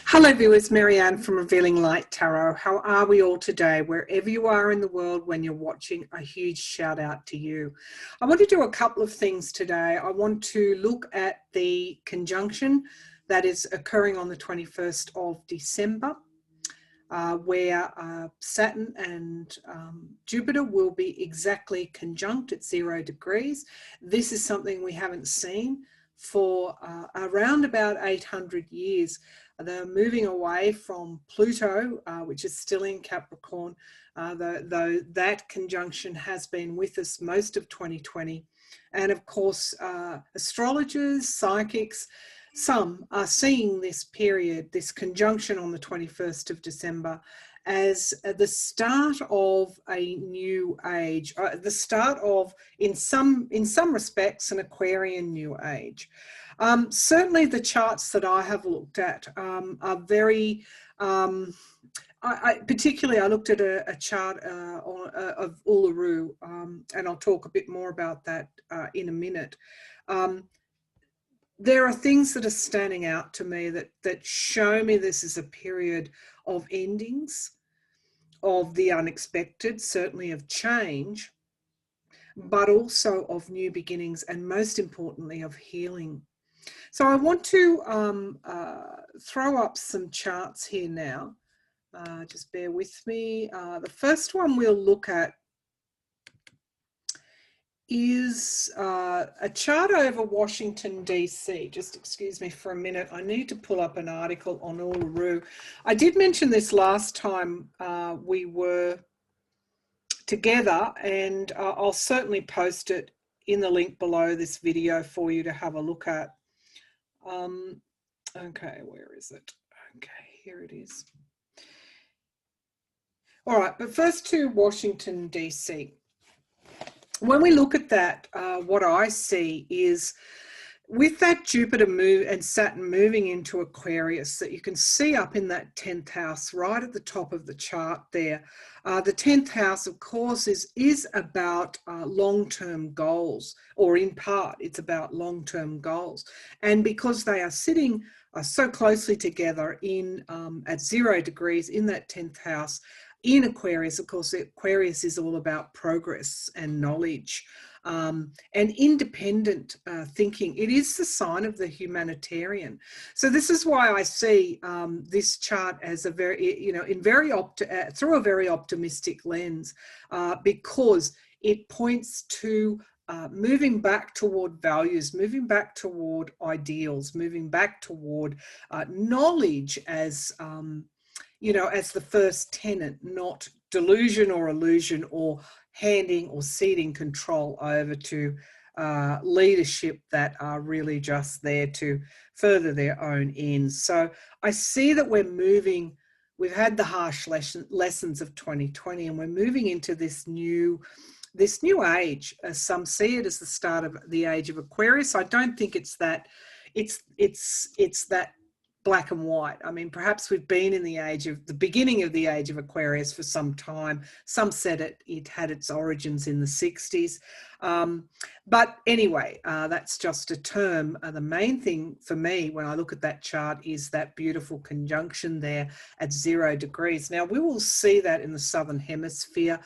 Hello viewers, Marianne from Revealing Light Tarot. How are we all today? Wherever you are in the world when you're watching, a huge shout out to you. I want to do a couple of things today. I want to look at the conjunction that is occurring on the 21st of December, where Saturn and Jupiter will be exactly conjunct at 0 degrees. This is something we haven't seen for around about 800 years. They're moving away from Pluto, which is still in Capricorn, though that conjunction has been with us most of 2020. And of course, astrologers, psychics, some are seeing this period, this conjunction on the 21st of December, as the start of a new age, the start of, in some respects, an Aquarian new age. Certainly the charts that I have looked at are very, particularly I looked at a chart of Uluru, and I'll talk a bit more about that in a minute. There are things that are standing out to me that show me this is a period of endings, of the unexpected, certainly of change, but also of new beginnings, and most importantly of healing. So I want to throw up some charts here now. Just bear with me. The first one we'll look at is a chart over Washington, D.C. Just excuse me for a minute. I need to pull up an article on Uluru. I did mention this last time we were together, and I'll certainly post it in the link below this video for you to have a look at. Okay, where is it? Okay, here it is. All right, but first to Washington, D.C. When we look at that, what I see is with that Jupiter move and Saturn moving into Aquarius, that you can see up in that 10th house right at the top of the chart there. The 10th house, of course, is about long-term goals, or in part it's about long-term goals. And because they are sitting so closely together in at 0 degrees in that 10th house, in Aquarius, of course, Aquarius is all about progress and knowledge and independent thinking. It is the sign of the humanitarian. So this is why I see this chart as a very, through a very optimistic lens, because it points to moving back toward values, moving back toward ideals, moving back toward knowledge as as the first tenet, not delusion or illusion or handing or ceding control over to leadership that are really just there to further their own ends. So I see that we're moving, we've had the harsh lessons of 2020, and we're moving into this new age. Some see it as the start of the age of Aquarius. I don't think it's that, it's that black and white. I mean, perhaps we've been in the beginning of the age of Aquarius for some time. Some said it had its origins in the 60s. But anyway, that's just a term. The main thing for me when I look at that chart is that beautiful conjunction there at 0 degrees. Now, we will see that in the Southern Hemisphere.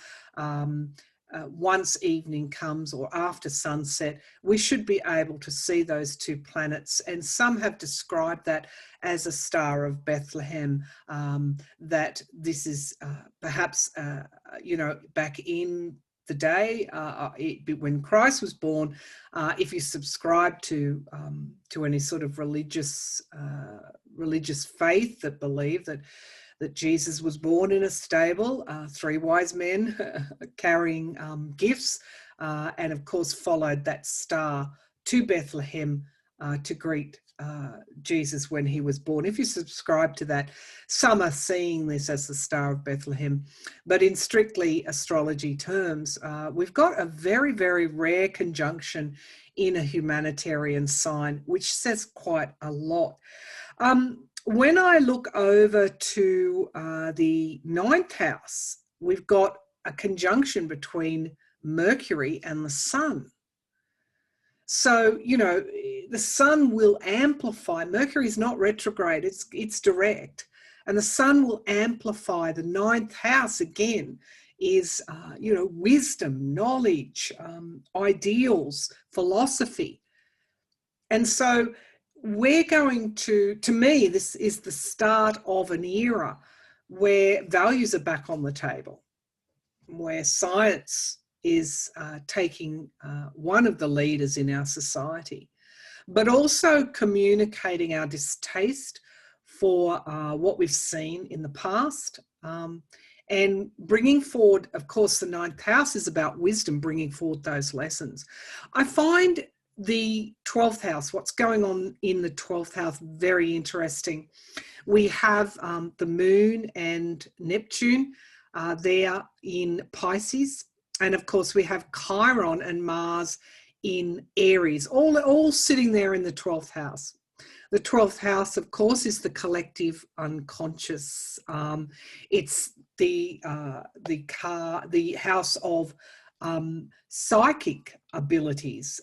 Once evening comes, or after sunset, we should be able to see those two planets. And some have described that as a star of Bethlehem, that this is perhaps, back in the day when Christ was born, if you subscribe to any sort of religious faith that believe that Jesus was born in a stable, 3 wise men carrying gifts, and of course followed that star to Bethlehem to greet Jesus when he was born. If you subscribe to that, some are seeing this as the Star of Bethlehem, but in strictly astrology terms, we've got a very, very rare conjunction in a humanitarian sign, which says quite a lot. When I look over to the 9th house, we've got a conjunction between Mercury and the Sun. So, you know, the sun will amplify. Mercury is not retrograde, it's direct. And the sun will amplify. The ninth house, again, is, you know, wisdom, knowledge, ideals, philosophy. And so we're going to me, this is the start of an era where values are back on the table, where science is taking one of the leaders in our society, but also communicating our distaste for what we've seen in the past, and bringing forward, of course, the ninth house is about wisdom, bringing forward those lessons. I find the 12th house, what's going on in the 12th house, very interesting. We have the moon and Neptune there in Pisces. And of course, we have Chiron and Mars in Aries, all sitting there in the 12th house. The 12th house, of course, is the collective unconscious. It's the house of psychic abilities.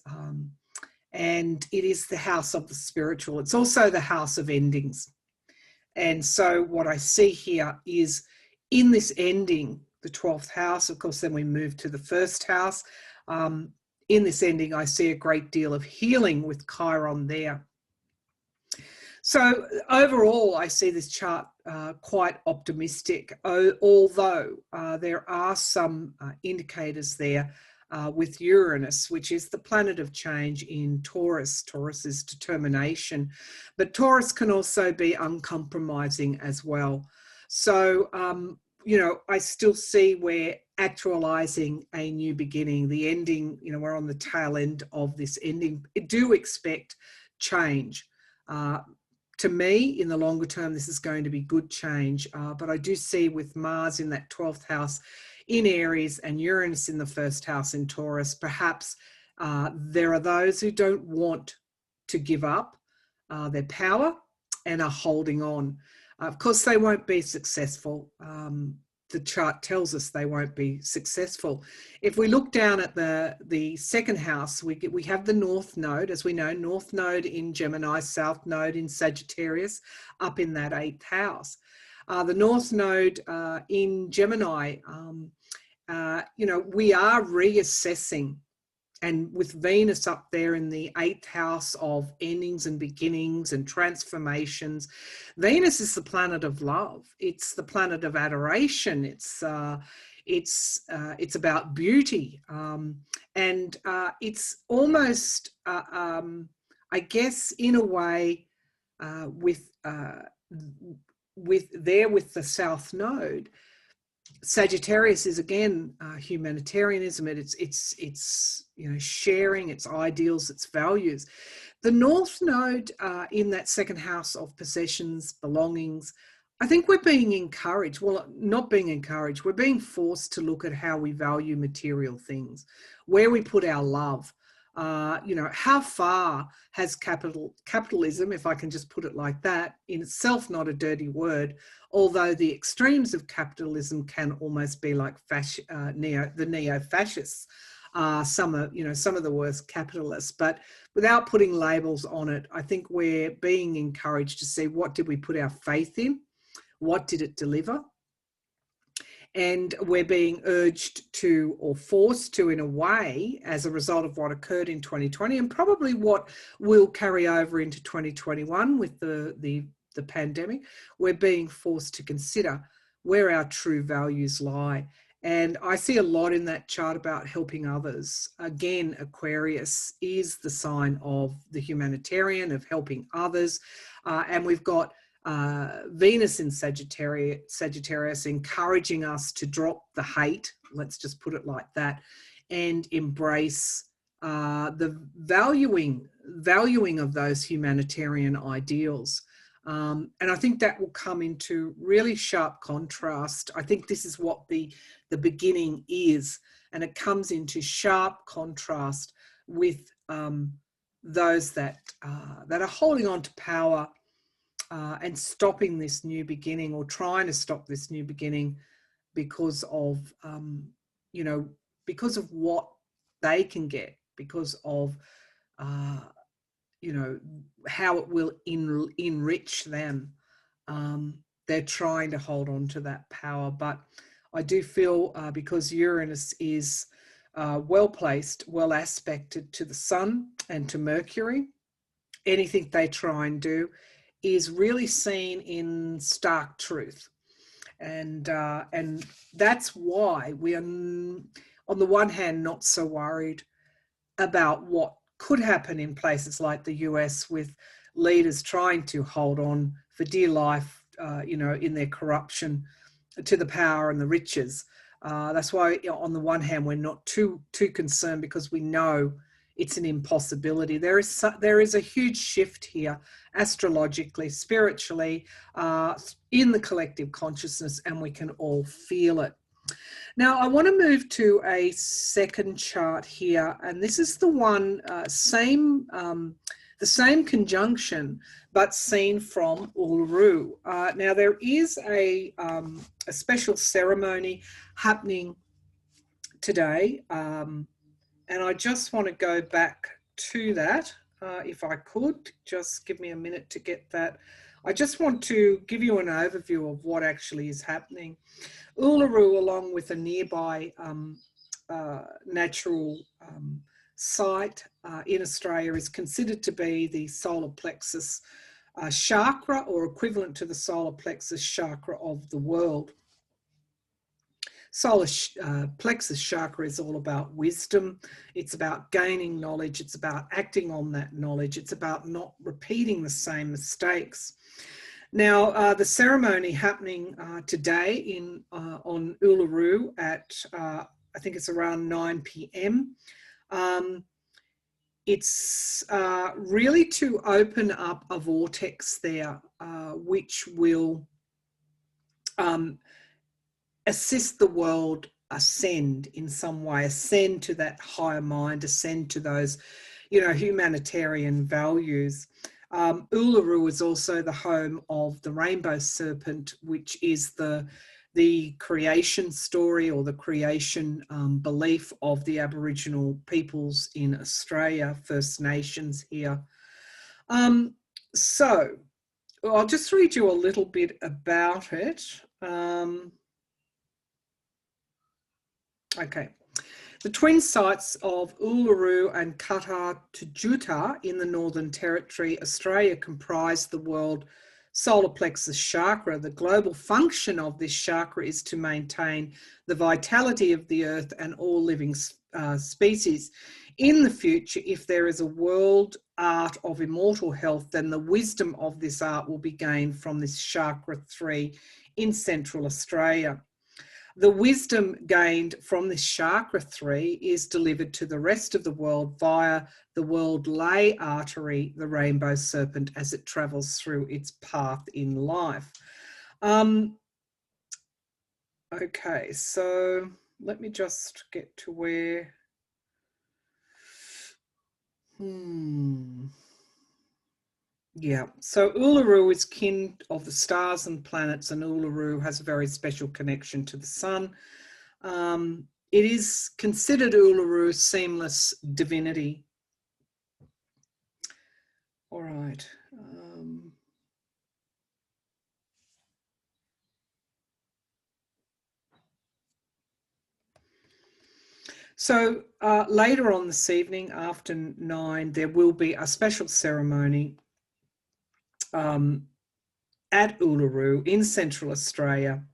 And it is the house of the spiritual. It's also the house of endings. And so what I see here is in this ending, the 12th house, of course, then we move to the first house. In this ending, I see a great deal of healing with Chiron there. So overall, I see this chart quite optimistic, although there are some indicators there with Uranus, which is the planet of change in Taurus. Taurus is determination, but Taurus can also be uncompromising as well. So, you know, I still see we're actualizing a new beginning. The ending, you know, we're on the tail end of this ending. I do expect change. To me, in the longer term, this is going to be good change. But I do see with Mars in that 12th house in Aries and Uranus in the first house in Taurus, perhaps there are those who don't want to give up their power and are holding on. Of course, they won't be successful. The chart tells us they won't be successful. If we look down at the second house, we have the North Node, as we know, North Node in Gemini, South Node in Sagittarius, up in that 8th house. The North Node in Gemini, you know, we are reassessing. And with Venus up there in the 8th house of endings and beginnings and transformations, Venus is the planet of love. It's the planet of adoration. It's about beauty, and it's almost, I guess, in a way, with the South Node. Sagittarius is again humanitarianism. It's you know, sharing its ideals, its values. The North Node in that second house of possessions, belongings. I think we're being encouraged. Well, not being encouraged. We're being forced to look at how we value material things, where we put our love. You know, how far has capitalism, if I can just put it like that, in itself not a dirty word, although the extremes of capitalism can almost be like the neo-fascists. Some are, you know, some of the worst capitalists, but without putting labels on it, I think we're being encouraged to see, what did we put our faith in? What did it deliver? And we're being urged to, or forced to, in a way, as a result of what occurred in 2020 and probably what will carry over into 2021 with the pandemic, we're being forced to consider where our true values lie. And I see a lot in that chart about helping others. Again, Aquarius is the sign of the humanitarian, of helping others. And we've got Venus in Sagittarius encouraging us to drop the hate, let's just put it like that, and embrace the valuing of those humanitarian ideals. And I think that will come into really sharp contrast. I think this is what the beginning is, and it comes into sharp contrast with those that are holding on to power and stopping this new beginning, or trying to stop this new beginning because of, you know, because of what they can get, because of you know, how it will enrich them. They're trying to hold on to that power, but I do feel because Uranus is well placed, well aspected to the Sun and to Mercury, anything they try and do is really seen in stark truth. And that's why we are, on the one hand, not so worried about what could happen in places like the US with leaders trying to hold on for dear life, you know, in their corruption to the power and the riches. That's why, you know, on the one hand, we're not too concerned, because we know it's an impossibility. There is a huge shift here, astrologically, spiritually, in the collective consciousness, and we can all feel it. Now, I want to move to a second chart here, and this is the one, the same conjunction, but seen from Uluru. Now, there is a special ceremony happening today, and I just want to go back to that, if I could. Just give me a minute to get that. I just want to give you an overview of what actually is happening. Uluru, along with a nearby natural site in Australia, is considered to be the solar plexus chakra, or equivalent to the solar plexus chakra of the world. Solar plexus chakra is all about wisdom. It's about gaining knowledge. It's about acting on that knowledge. It's about not repeating the same mistakes. Now, the ceremony happening today on Uluru at, I think it's around 9 p.m. It's really to open up a vortex there, which will assist the world ascend in some way, ascend to that higher mind, ascend to those, you know, humanitarian values. Uluru is also the home of the rainbow serpent, which is the creation story, or the creation belief of the Aboriginal peoples in Australia, First Nations here. So I'll just read you a little bit about it. Okay. The twin sites of Uluru and Kata in the Northern Territory, Australia, comprise the world solar plexus chakra. The global function of this chakra is to maintain the vitality of the earth and all living species. In the future, if there is a world art of immortal health, then the wisdom of this art will be gained from this chakra 3 in Central Australia. The wisdom gained from this chakra 3 is delivered to the rest of the world via the world lay artery, the rainbow serpent, as it travels through its path in life. Okay, so let me just get to where... Yeah, so Uluru is kin of the stars and planets, and Uluru has a very special connection to the sun. It is considered Uluru seamless divinity. All right. So later on this evening, after 9, there will be a special ceremony at Uluru in Central Australia.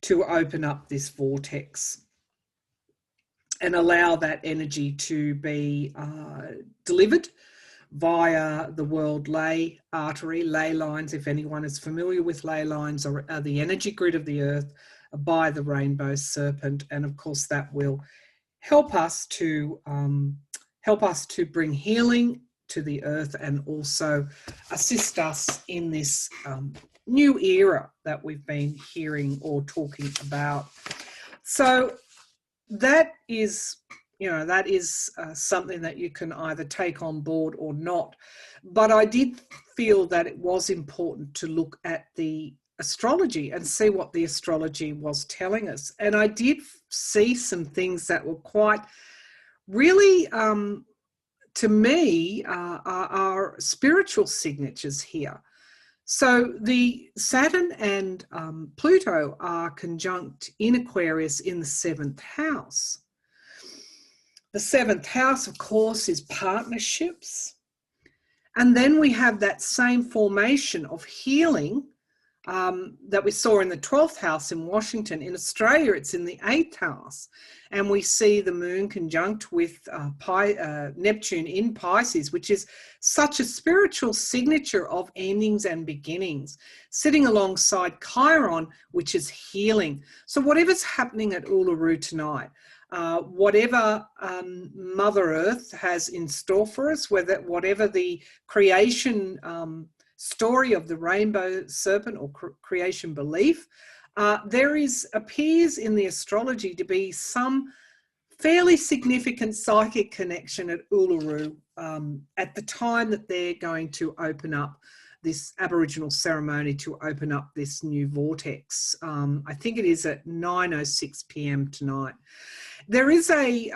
To open up this vortex and allow that energy to be delivered via the world ley artery, ley lines, if anyone is familiar with ley lines, or the energy grid of the earth, by the rainbow serpent. And of course that will help us to bring healing to the earth, and also assist us in this new era that we've been hearing or talking about. So that is, you know, that is something that you can either take on board or not. But I did feel that it was important to look at the astrology and see what the astrology was telling us. And I did see some things that were quite really, to me, are spiritual signatures here. So the Saturn and Pluto are conjunct in Aquarius in the 7th house. The 7th house, of course, is partnerships. And then we have that same formation of healing that we saw in the 12th house in Washington. In Australia, it's in the 8th house. And we see the moon conjunct with Neptune in Pisces, which is such a spiritual signature of endings and beginnings, sitting alongside Chiron, which is healing. So whatever's happening at Uluru tonight, whatever Mother Earth has in store for us, whatever the creation story of the rainbow serpent or creation belief, there appears in the astrology to be some fairly significant psychic connection at Uluru at the time that they're going to open up this Aboriginal ceremony to open up this new vortex. I think it is at 9:06 p.m. tonight. There is a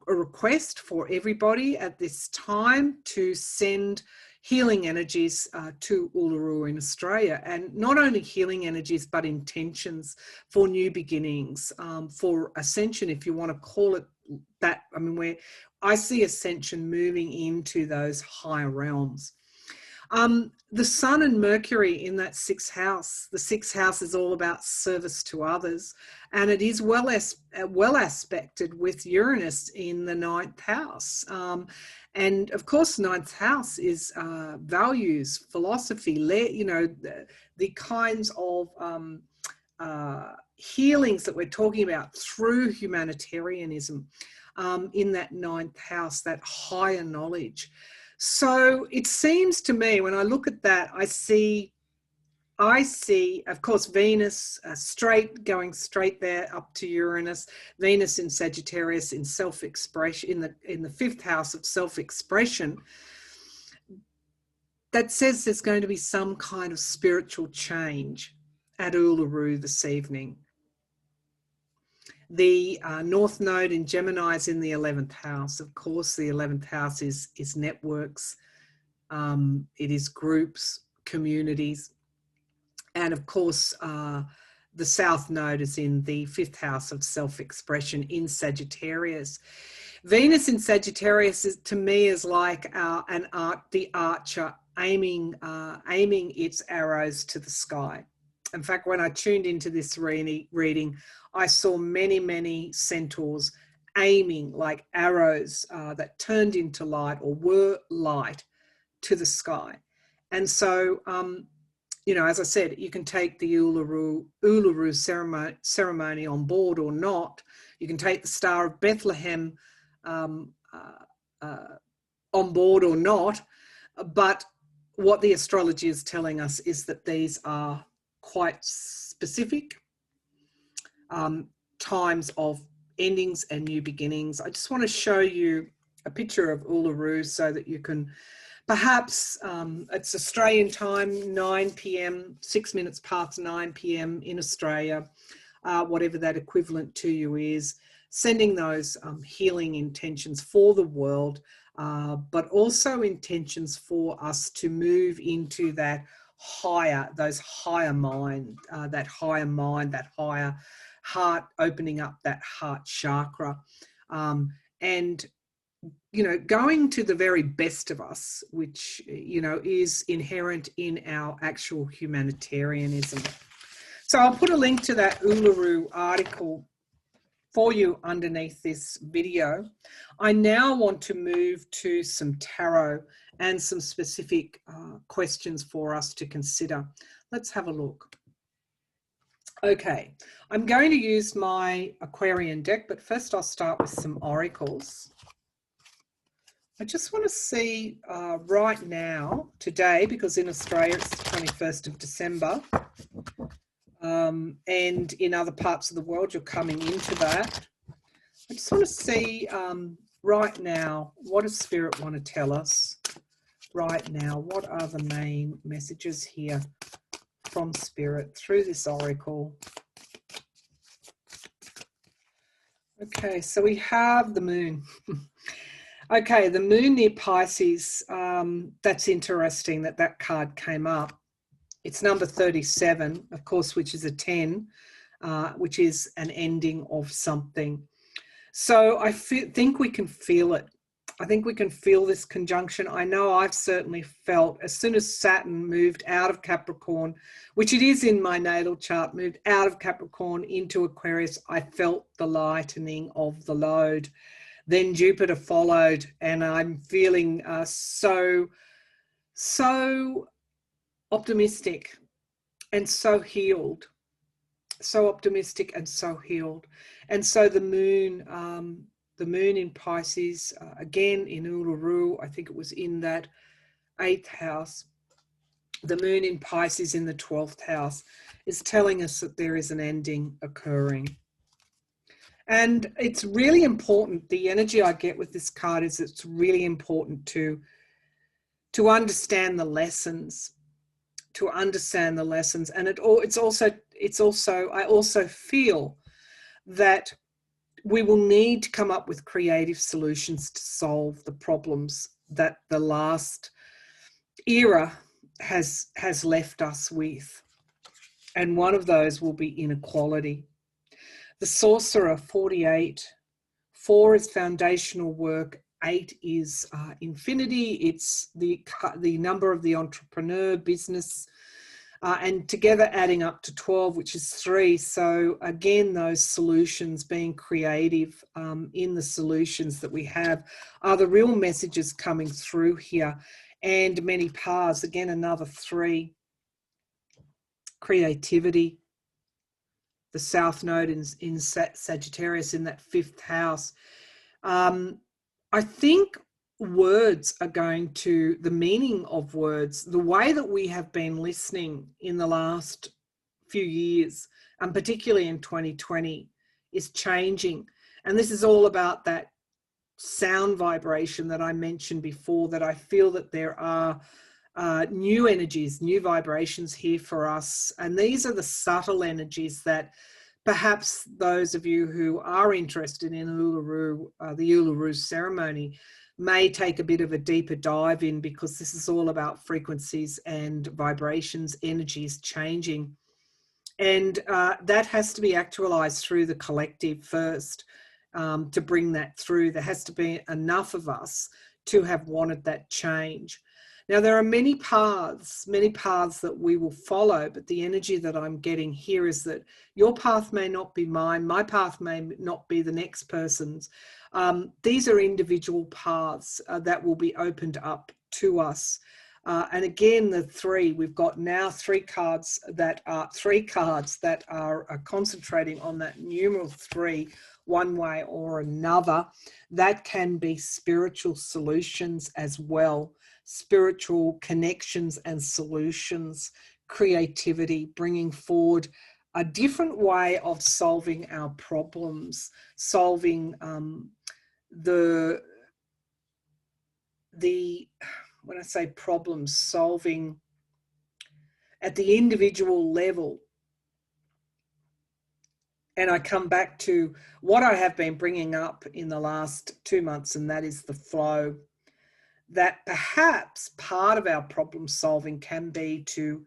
request for everybody at this time to send healing energies to Uluru in Australia, and not only healing energies but intentions for new beginnings, for ascension, if you want to call it that. I mean, where I see ascension moving into those higher realms. The Sun and Mercury in that 6th house. The 6th house is all about service to others, and it is well aspected with Uranus in the 9th house. And of course, 9th house is values, philosophy, the kinds of healings that we're talking about through humanitarianism in that 9th house, that higher knowledge. So it seems to me, when I look at that, I see, of course, Venus going straight there up to Uranus, Venus in Sagittarius in self-expression, in the 5th house of self-expression. That says there's going to be some kind of spiritual change at Uluru this evening. The North Node in Gemini is in the 11th house. Of course, the 11th house is networks. It is groups, communities. And of course, the South Node is in the 5th house of self-expression in Sagittarius. Venus in Sagittarius to me is like the archer aiming its arrows to the sky. In fact, when I tuned into this reading, I saw many, many centaurs aiming like arrows that turned into light or were light to the sky. And so, as I said, you can take the Uluru ceremony on board or not. You can take the Star of Bethlehem on board or not. But what the astrology is telling us is that these are quite specific times of endings and new beginnings. I just want to show you a picture of Uluru so that you can perhaps, it's Australian time, 9 p.m, 6 minutes past 9 p.m. in Australia, whatever that equivalent to you is, sending those healing intentions for the world, but also intentions for us to move into that those higher mind, that higher heart, opening up that heart chakra, and going to the very best of us, which is inherent in our actual humanitarianism. So I'll put a link to that Uluru article for you underneath this video. I now want to move to some tarot and some specific questions for us to consider. Let's have a look. Okay, I'm going to use my Aquarian deck, but first I'll start with some oracles. I just want to see right now, today, because in Australia it's the 21st of December, and in other parts of the world you're coming into that. I just want to see right now, what does Spirit want to tell us right now? What are the main messages here from Spirit through this oracle? Okay, so we have the moon. Okay, the moon near Pisces. That's interesting that that card came up. It's number 37, of course, which is a 10, which is an ending of something. So I think we can feel it. I think we can feel this conjunction. I know I've certainly felt as soon as Saturn moved out of Capricorn, which it is in my natal chart, moved out of Capricorn into Aquarius, I felt the lightening of the load. Then Jupiter followed, and I'm feeling so optimistic and so healed. So optimistic and so healed. And so the moon in Pisces, again in Uluru, I think it was in that 8th house. The moon in Pisces in the 12th house is telling us that there is an ending occurring. And it's really important. The energy I get with this card is it's really important to understand the lessons, and it's also I also feel that we will need to come up with creative solutions to solve the problems that the last era has left us with. And one of those will be inequality. The Sorcerer, 48. 4 is foundational work. 8 is infinity. It's the number of the entrepreneur, business, and together adding up to 12, which is 3. So again, those solutions, being creative in the solutions that we have, are the real messages coming through here. And many paths, again, another 3. Creativity. The South Node in Sagittarius in that 5th house. I think words are going to, the meaning of words, the way that we have been listening in the last few years, and particularly in 2020, is changing. And this is all about that sound vibration that I mentioned before, that I feel that there are new energies, new vibrations here for us. And these are the subtle energies that perhaps those of you who are interested in Uluru, the Uluru ceremony, may take a bit of a deeper dive in, because this is all about frequencies and vibrations, energies changing. And that has to be actualized through the collective first to bring that through. There has to be enough of us to have wanted that change. Now, there are many paths that we will follow, but the energy that I'm getting here is that your path may not be mine, my path may not be the next person's. These are individual paths that will be opened up to us. And again, the 3, we've got now 3 cards that are concentrating on that numeral 3, one way or another. That can be spiritual solutions as well. Spiritual connections and solutions, creativity, bringing forward a different way of solving our problems, solving the when I say problems, solving at the individual level. And I come back to what I have been bringing up in the last 2 months, and that is the flow. That perhaps part of our problem solving can be to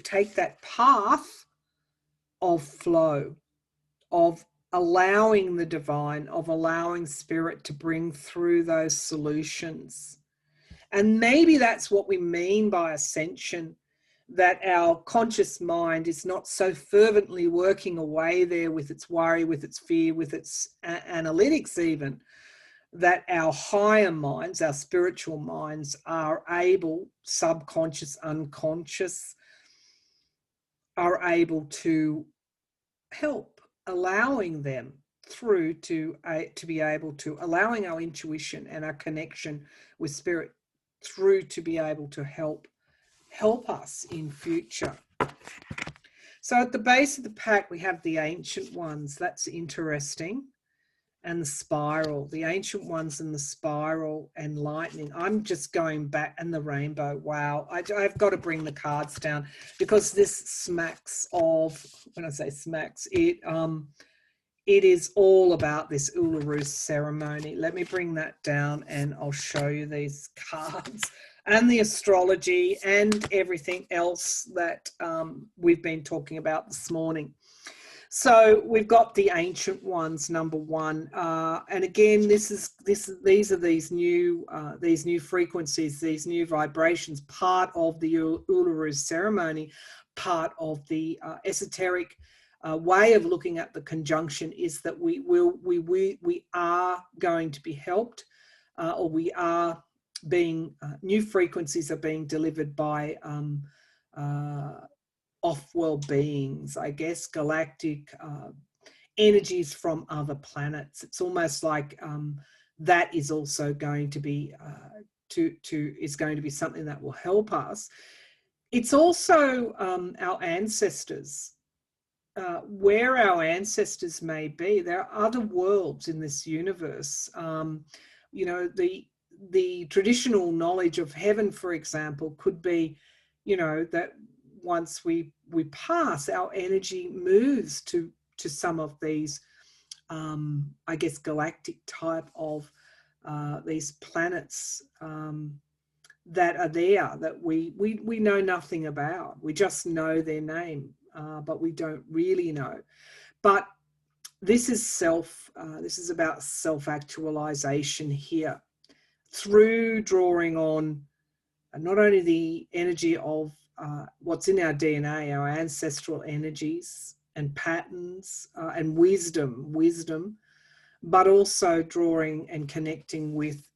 take that path of flow, of allowing the divine, of allowing spirit to bring through those solutions. And maybe that's what we mean by ascension, that our conscious mind is not so fervently working away there with its worry, with its fear, with its analytics even, that our higher minds, our spiritual minds, are able, subconscious, unconscious, are able to help, allowing them through to be able to, allowing our intuition and our connection with spirit through to be able to help us in future. So at the base of the pack, we have the ancient ones. That's interesting. and the spiral, the ancient ones and the spiral and lightning. I'm just going back, and the rainbow. Wow. I've got to bring the cards down because this smacks of, when I say smacks, it is all about this Uluru ceremony. Let me bring that down and I'll show you these cards and the astrology and everything else that we've been talking about this morning. So we've got the ancient ones, number one, and again, these are these new frequencies, these new vibrations, part of the Uluru ceremony, part of the esoteric way of looking at the conjunction is that we are going to be helped, or we are being new frequencies are being delivered by off-world beings, I guess, galactic energies from other planets. It's almost like that is also going to be is going to be something that will help us. It's also our ancestors. Where our ancestors may be, there are other worlds in this universe. You know, the traditional knowledge of heaven, for example, could be, you know, that once we pass, our energy moves to some of these, I guess, galactic type of these planets that are there that we know nothing about. We just know their name, but we don't really know. But this is this is about self-actualization here through drawing on not only the energy of what's in our DNA, our ancestral energies and patterns and wisdom, but also drawing and connecting with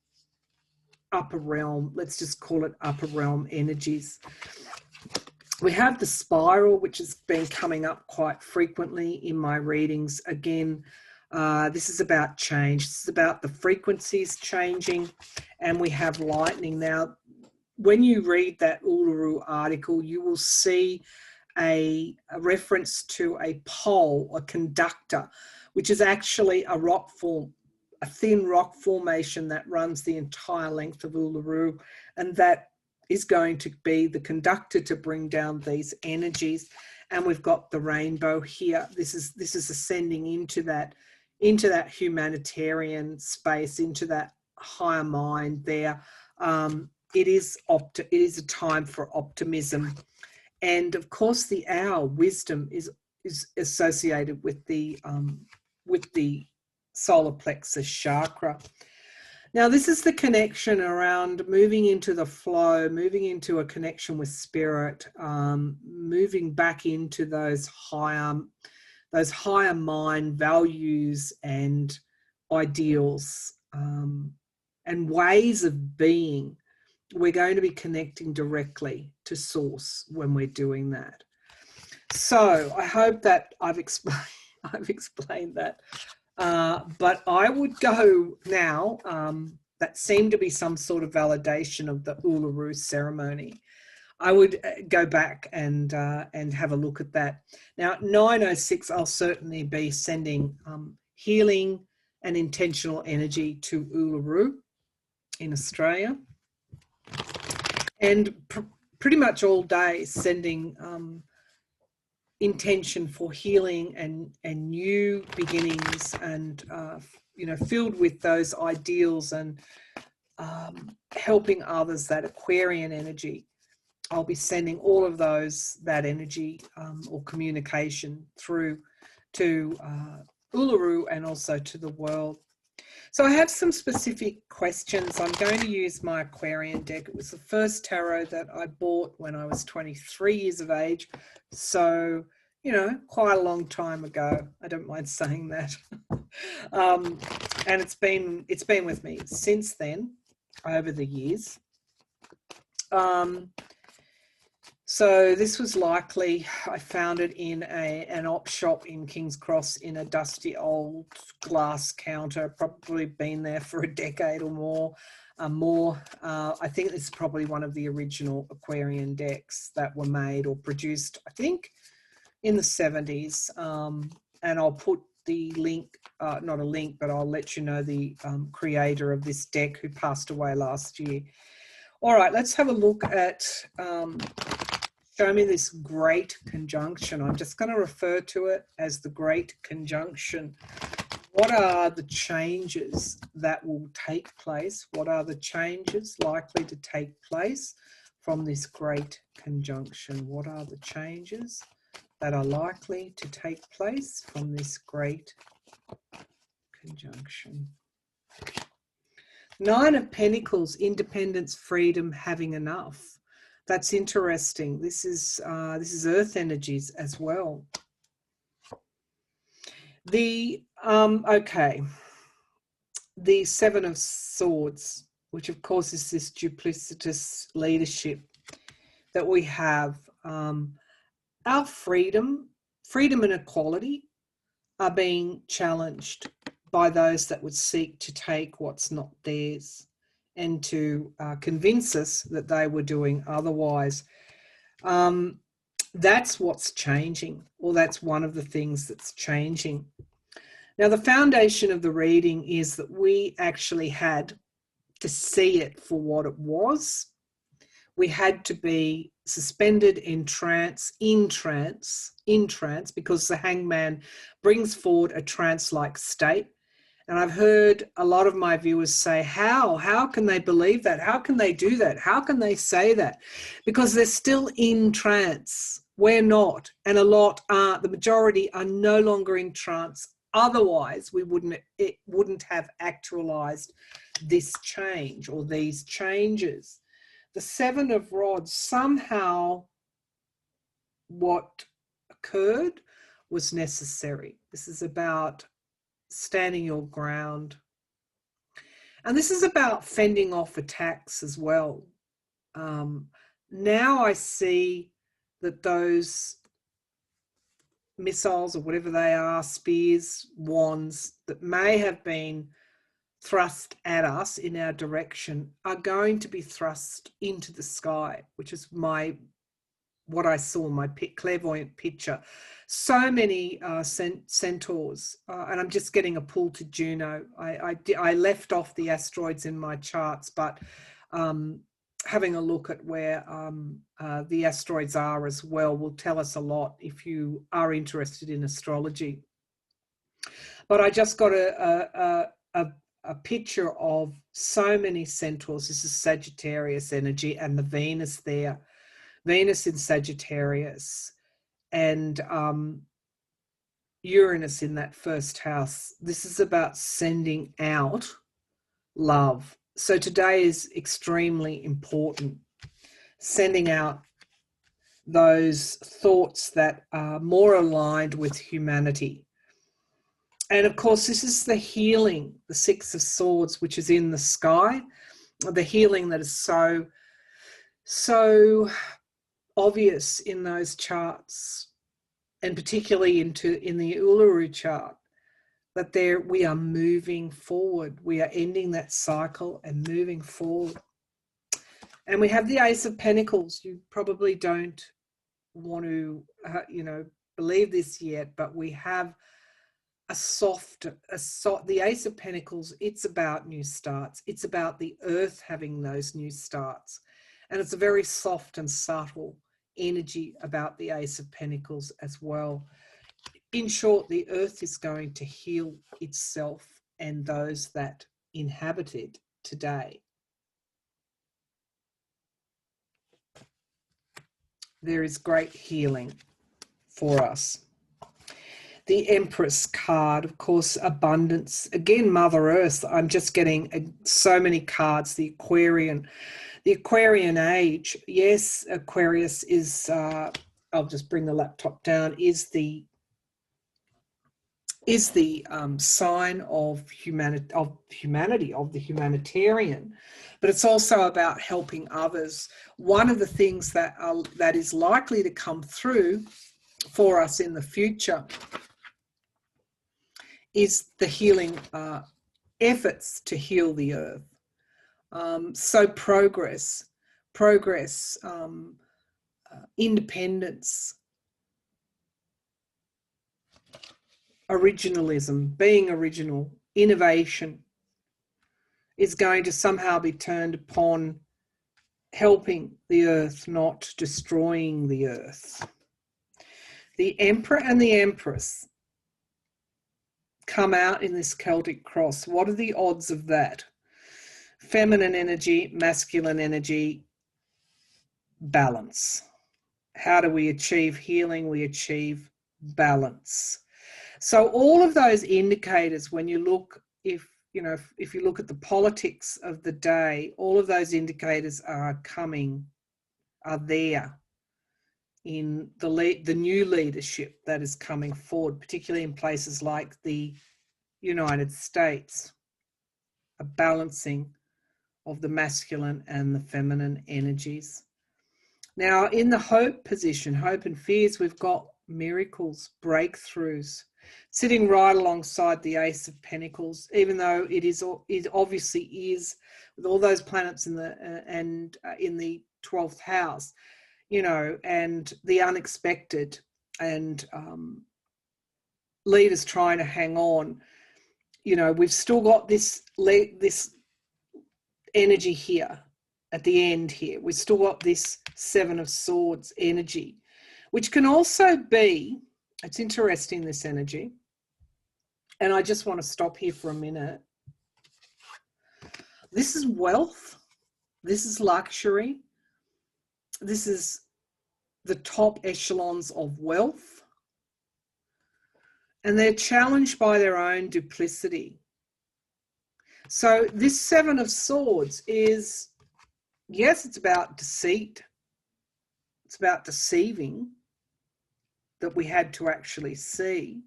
upper realm, let's just call it upper realm energies. We have the spiral, which has been coming up quite frequently in my readings. Again, this is about change. This is about the frequencies changing, and we have lightning. Now, when you read that Uluru article, you will see a reference to a pole, a conductor, which is actually a rock form, a thin rock formation that runs the entire length of Uluru, and that is going to be the conductor to bring down these energies. And we've got the rainbow here. This is ascending into that humanitarian space, into that higher mind there. It is a time for optimism, and of course the owl wisdom is associated with the solar plexus chakra. Now this is the connection around moving into the flow, moving into a connection with spirit, moving back into those higher mind values and ideals and ways of being. We're going to be connecting directly to source when we're doing that. So I hope that I've explained that. But I would go now, that seemed to be some sort of validation of the Uluru ceremony. I would go back and have a look at that. Now at 9:06, I'll certainly be sending healing and intentional energy to Uluru in Australia. And pretty much all day sending intention for healing and new beginnings, and you know, filled with those ideals and helping others, that Aquarian energy. I'll be sending all of that energy or communication through to Uluru and also to the world. So I have some specific questions. I'm going to use my Aquarian deck. It was the first tarot that I bought when I was 23 years of age. So, you know, quite a long time ago. I don't mind saying that. And it's been with me since then, over the years. So this was likely, I found it in an op shop in King's Cross in a dusty old glass counter, probably been there for a decade or more. I think this is probably one of the original Aquarian decks that were made or produced, I think, in the 70s. And I'll put the link, not a link, but I'll let you know the creator of this deck who passed away last year. All right, let's have a look at, show me this great conjunction. I'm just going to refer to it as the great conjunction. What are the changes that will take place? What are the changes likely to take place from this great conjunction? What are the changes that are likely to take place from this great conjunction? Nine of Pentacles, independence, freedom, having enough. That's interesting. This is earth energies as well. The okay, the Seven of Swords, which of course is this duplicitous leadership that we have. Our freedom and equality are being challenged by those that would seek to take what's not theirs and to convince us that they were doing otherwise. That's what's changing, or that's one of the things that's changing. Now, the foundation of the reading is that we actually had to see it for what it was. We had to be suspended in trance, because the hangman brings forward a trance-like state. And I've heard a lot of my viewers say, how can they believe that? How can they do that? How can they say that? Because they're still in trance. We're not. And a lot are, the majority are no longer in trance. Otherwise, it wouldn't have actualized this change or these changes. The Seven of Rods, somehow what occurred was necessary. This is about standing your ground. And this is about fending off attacks as well. Now I see that those missiles or whatever they are, spears, wands, that may have been thrust at us in our direction are going to be thrust into the sky, which is what I saw in my clairvoyant picture. So many centaurs, and I'm just getting a pull to Juno. I left off the asteroids in my charts, but having a look at where the asteroids are as well will tell us a lot if you are interested in astrology. But I just got a picture of so many centaurs. This is Sagittarius energy, and the Venus there. Venus in Sagittarius and Uranus in that first house. This is about sending out love. So today is extremely important. Sending out those thoughts that are more aligned with humanity. And of course, this is the healing, the Six of Swords, which is in the sky. The healing that is so obvious in those charts, and particularly in the Uluru chart, that we are moving forward. We are ending that cycle and moving forward. And we have the Ace of Pentacles. You probably don't want to, believe this yet, but we have the Ace of Pentacles. It's about new starts. It's about the earth having those new starts. And it's a very soft and subtle energy about the Ace of Pentacles as well. In short, the earth is going to heal itself and those that inhabit it today. There is great healing for us. The Empress card, of course, abundance. Again, Mother Earth. I'm just getting so many cards. The Aquarian age. Yes, Aquarius is, I'll just bring the laptop down, is the sign of humanity, of the humanitarian, but it's also about helping others. One of the things that is likely to come through for us in the future is the healing efforts to heal the earth. So progress, independence. originalism, being original, innovation is going to somehow be turned upon helping the earth, not destroying the earth. The Emperor and the Empress come out in this Celtic cross. What are the odds of that? Feminine energy, masculine energy, balance. How do we achieve healing? We achieve balance. So all of those indicators, when you look, if you look at the politics of the day, all of those indicators are there in the new leadership that is coming forward, particularly in places like the United States, a balancing of the masculine and the feminine energies. Now, in the hope position, hope and fears, we've got miracles, breakthroughs, sitting right alongside the Ace of Pentacles, even though it obviously is, with all those planets in the 12th house, and the unexpected, and leaders trying to hang on. We've still got this energy here at the end here. We've still got this Seven of Swords energy, which can also be, it's interesting, this energy, and I just want to stop here for a minute. This is wealth. This is luxury. This is the top echelons of wealth. And they're challenged by their own duplicity. So this Seven of Swords is, yes, it's about deceit. It's about deceiving that we had to actually see.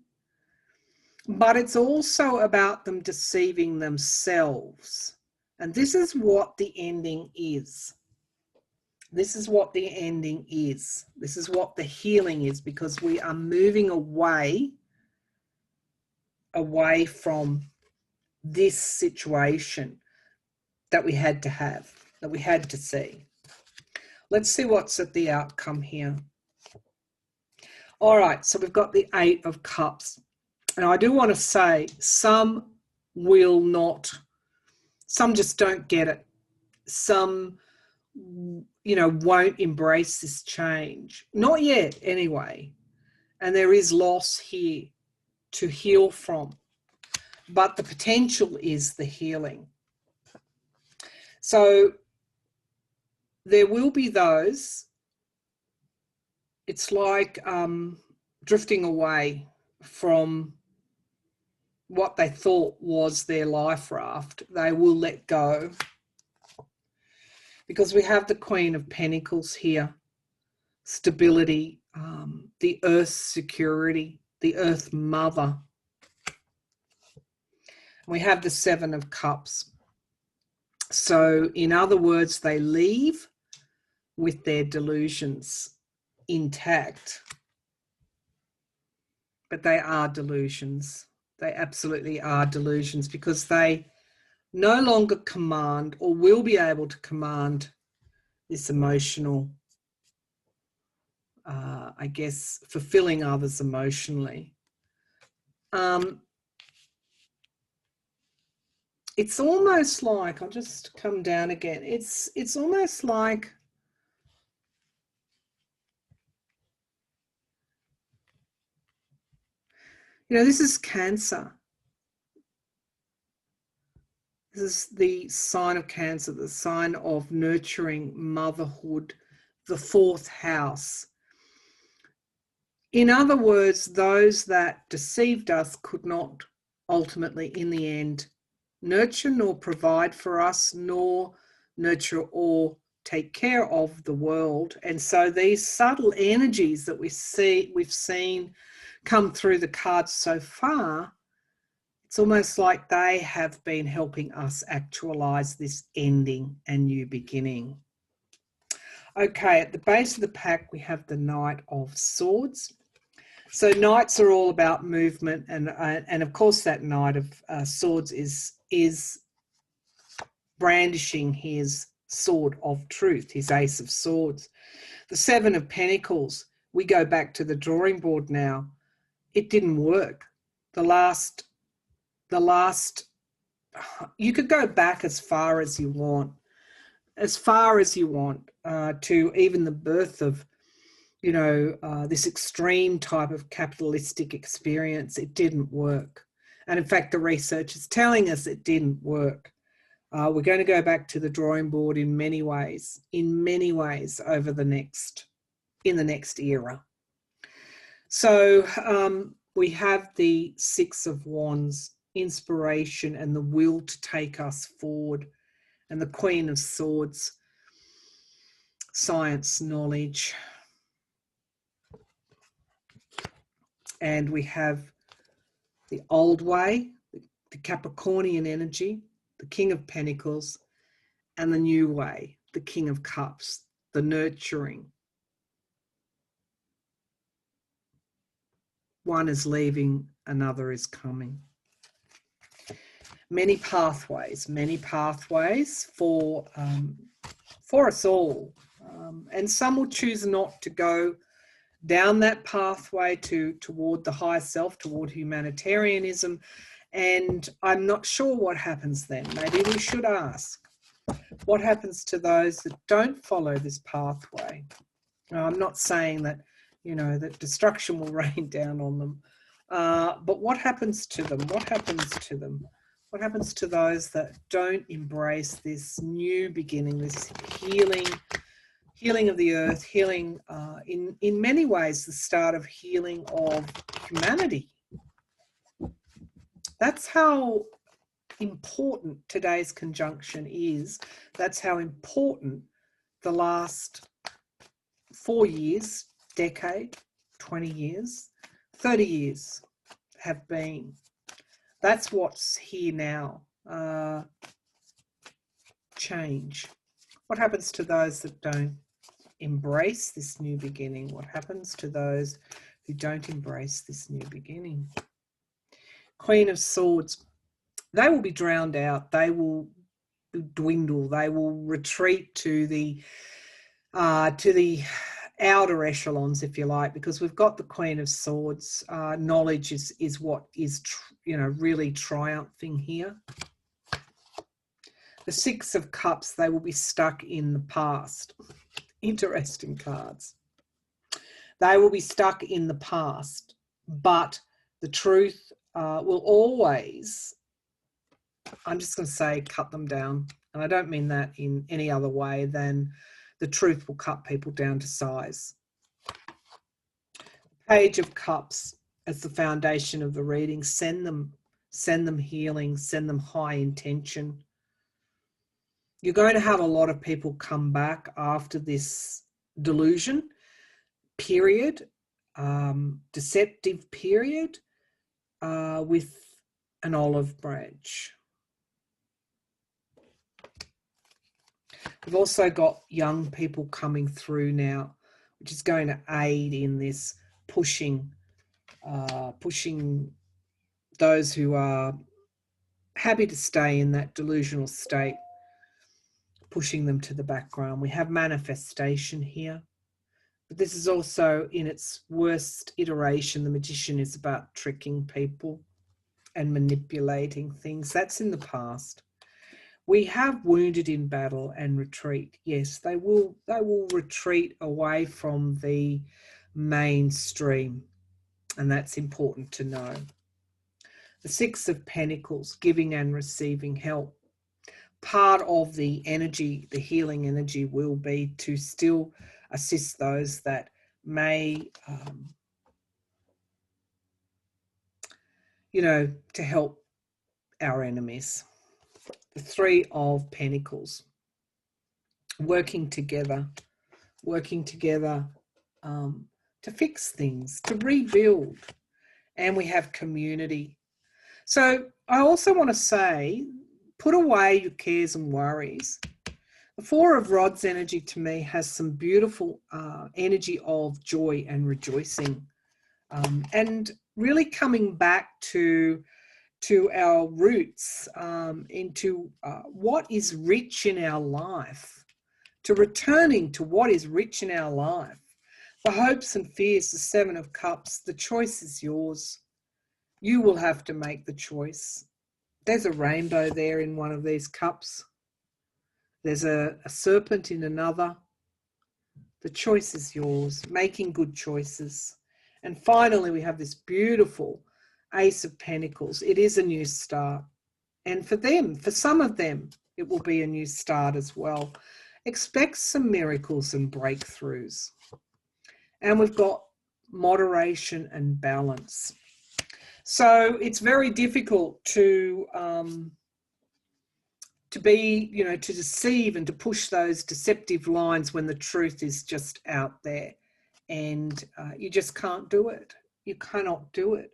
But it's also about them deceiving themselves. And this is what the ending is. This is what the ending is. This is what the healing is, because we are moving away from this situation that we had to have, that we had to see. Let's see what's at the outcome here. All right, so we've got the Eight of Cups. And I do want to say some will not, some just don't get it. Some, won't embrace this change. Not yet, anyway. And there is loss here to heal from. But the potential is the healing. So there will be those, it's like drifting away from what they thought was their life raft. They will let go, because we have the Queen of Pentacles here, stability, the Earth security, the Earth Mother. We have the Seven of Cups. So in other words, they leave with their delusions intact. But they are delusions. They absolutely are delusions, because they no longer command, or will be able to command, this emotional, fulfilling others emotionally. It's almost like, I'll just come down again. It's almost like, this is Cancer. This is the sign of Cancer, the sign of nurturing, motherhood, the fourth house. In other words, those that deceived us could not ultimately, in the end, nurture nor provide for us, nor nurture or take care of the world. And so these subtle energies that we've seen come through the cards so far, it's almost like they have been helping us actualize this ending and new beginning. Okay, at the base of the pack, we have the Knight of Swords. So knights are all about movement, and of course that Knight of Swords is brandishing his sword of truth, his Ace of Swords. The Seven of Pentacles, we go back to the drawing board now. It didn't work. the last, you could go back as far as you want, to even the birth of, this extreme type of capitalistic experience. It didn't work. And in fact, the research is telling us it didn't work. We're going to go back to the drawing board in many ways over in the next era. So we have the Six of Wands, inspiration and the will to take us forward, and the Queen of Swords, science, knowledge. And we have the old way, the Capricornian energy, the King of Pentacles, and the new way, the King of Cups, the nurturing. One is leaving, another is coming. Many pathways for us all. And some will choose not to go down that pathway toward the higher self, toward humanitarianism. And I'm not sure what happens then. Maybe we should ask, what happens to those that don't follow this pathway? Now, I'm not saying that, that destruction will rain down on them. But what happens to them? What happens to them? What happens to those that don't embrace this new beginning, this healing of the earth, healing in many ways, the start of healing of humanity? That's how important today's conjunction is. That's how important the last 4 years, decade, 20 years, 30 years have been. That's what's here now. Change. What happens to those that don't embrace this new beginning? What happens to those who don't embrace this new beginning? Queen of Swords. They will be drowned out. They will dwindle. They will retreat to the outer echelons, if you like, because we've got the Queen of Swords. Knowledge is what is really triumphing here. The Six of Cups, they will be stuck in the past. Interesting cards. They will be stuck in the past, but the truth will always, I'm just going to say, cut them down. And I don't mean that in any other way than the truth will cut people down to size. Page of Cups as the foundation of the reading. Send them healing, send them high intention. You're going to have a lot of people come back after this delusion period, deceptive period, with an olive branch. We've also got young people coming through now, which is going to aid in this pushing those who are happy to stay in that delusional state, pushing them to the background. We have manifestation here, but this is also in its worst iteration. The Magician is about tricking people and manipulating things. That's in the past. We have wounded in battle and retreat. Yes, they will retreat away from the mainstream, and that's important to know. The Six of Pentacles, giving and receiving help. Part of the energy, the healing energy, will be to still assist those that may, to help our enemies. The Three of Pentacles, working together to fix things, to rebuild. And we have community. So I also want to say, put away your cares and worries. The Four of Rods energy to me has some beautiful energy of joy and rejoicing, and really coming back to our roots, into what is rich in our life, to returning to what is rich in our life. The hopes and fears, the Seven of Cups, the choice is yours. You will have to make the choice. There's a rainbow there in one of these cups. There's a serpent in another. The choice is yours, making good choices. And finally, we have this beautiful Ace of Pentacles. It is a new start. And for them, for some of them, it will be a new start as well. Expect some miracles and breakthroughs. And we've got moderation and balance. So it's very difficult to be, you know, to deceive and to push those deceptive lines when the truth is just out there. And you just can't do it. You cannot do it.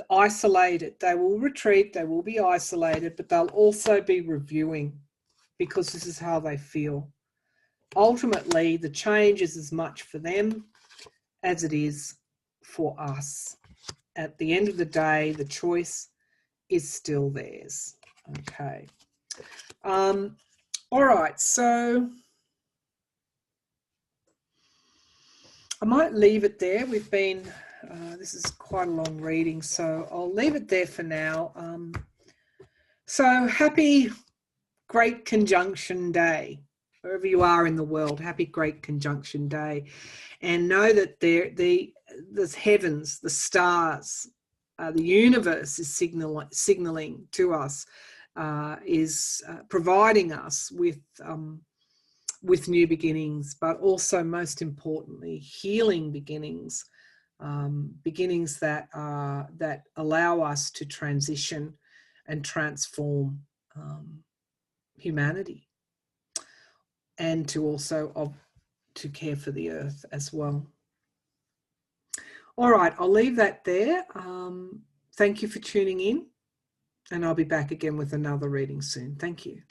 Isolated. They will retreat. They will be isolated, but they'll also be reviewing because this is how they feel. Ultimately, the change is as much for them as it is for us. At the end of the day, the choice is still theirs. Okay. All right. So I might leave it there. We've been, this is quite a long reading, so I'll leave it there for now. So happy Great Conjunction Day. Wherever you are in the world, happy Great Conjunction Day. And know that the heavens, the stars, the universe is signaling to us, is providing us with new beginnings, but also most importantly, healing beginnings, beginnings that allow us to transition and transform humanity, and to also to care for the earth as well. All right, I'll leave that there. Thank you for tuning in, and I'll be back again with another reading soon. Thank you.